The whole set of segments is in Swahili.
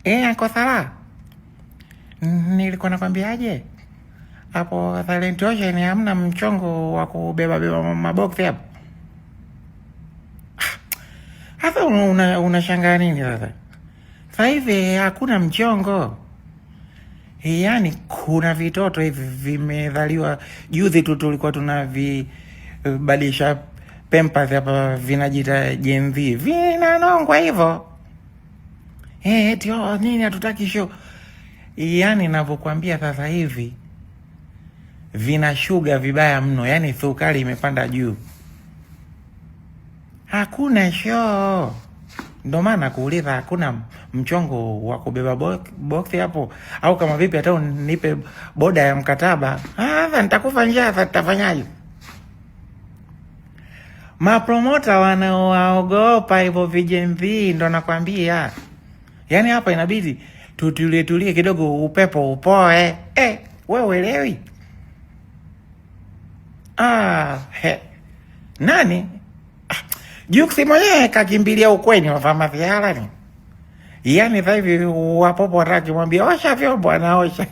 Anko Sala, nilikuwa nakwambiaje hapo Silent Ocean hamna mchongo wa kubeba maboksi hapo. Sasa unashangaa nini sasa? Sasa hivi hakuna mchongo. Yaani kuna vitoto hivi vimezaliwa juzi tu, tulikuwa tunavibadilisha Pampers hapa, vinajita Gen Z, vinanongwa hivyo. Eti nini hatutaki show. Yaani ninavyokuambia sasa hivi vina shuga vibaya mno, yaani sukari imepanda juu. Hakuna show. Ndio maana kuuliza hakuna mchongo wa kubeba boksi hapo, au kama vipi hata unipe boda ya mkataba. Sasa nitakufa njaa, sasa tutafanyaje? Mapromota wanaowaogopa hivyo vijenzi, ndo nakwambia. Yaani hapa inabidi tutulie kidogo, upepo upoe. Wewe uelewi? Nani? Juksi mwenyewe kakimbilia ukweni wa famasiala ni. Yaani sasa hivi wapopo wataki mwambia osha vyombo anaosha.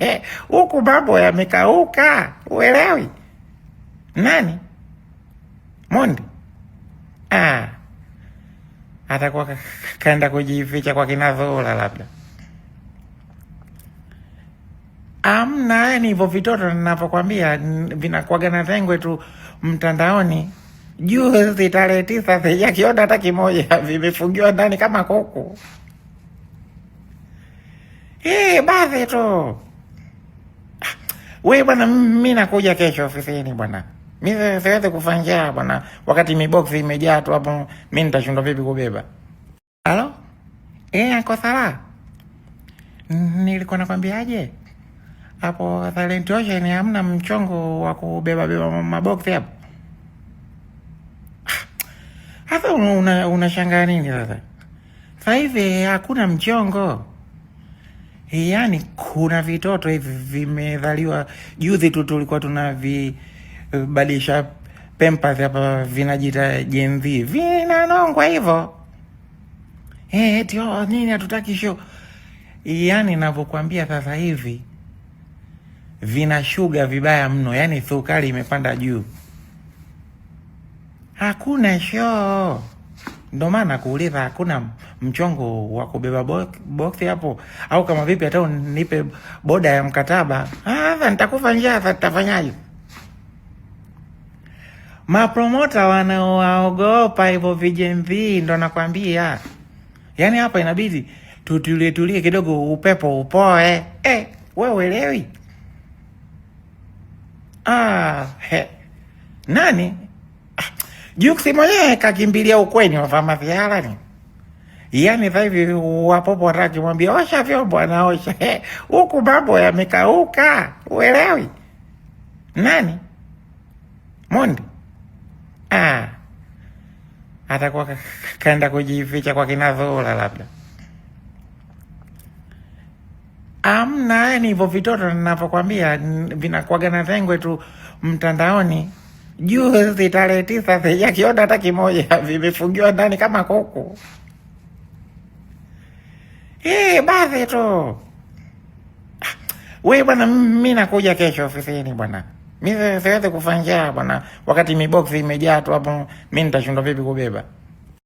Huku mambo yamekauka. Uelewi? Nani? Mondi? Atakuwa kaenda kujificha kwa kinazola labda. Amna, yani hivyo vitoto ninavyokwambia vinakuwaga na tengwe tu mtandaoni. Juzi tarehe 9 sijakiona hata kimoja, vimefungiwa ndani kama kuku. Basi tu. Wewe bwana, mimi nakuja kesho ofisini bwana. Mimi siwezi kufanya bwana, wakati miboksi imejaa tu hapo, mimi nitashindwa vipi kubeba? Halo? Anko Sala, nilikuwa nakwambiaje hapo Silent Ocean hamna mchongo wa kubeba maboksi hapo. Sasa unashangaa nini sasa? Sasa hivi hakuna mchongo. Yaani kuna vitoto hivi vimezaliwa juzi tu, tulikuwa tunavibadilisha Pampers hapa, vinajita Gen Z, vinanongwa hivyo. Eti nini hatutaki show. Yaani ninavyokuambia sasa hivi vina shuga vibaya mno, yaani sukari imepanda juu. Hakuna show. Ndio maana kuuliza hakuna mchongo wa kubeba boksi hapo, au kama vipi hata unipe boda ya mkataba. Sasa nitakufa njaa, sasa tutafanyaje? Mapromota wanaowaogopa hivyo vijenzi, ndo nakwambia. Yaani hapa inabidi tutulie kidogo, upepo upoe. Wewe uelewi? Nani? Juksi mwenyewe kakimbilia ukweni wa famasiala ni. Yaani sasa hivi wapopo wataki mwambia osha vyombo anaosha. Huku mambo yamekauka. Uelewi? Nani? Mondi? Atakuwa kaenda kujificha kwa kinazola labda. Amna, yani hivyo vitoto ninavyokwambia vinakuwaga na tengwe tu mtandaoni. Juzi tarehe 9 sijakiona hata kimoja, vimefungiwa ndani kama kuku. Basi tu. Wewe bwana, mimi nakuja kesho ofisini bwana. Mimi siwezi kufanya bwana, wakati miboksi imejaa tu hapo, mimi nitashindwa vipi kubeba?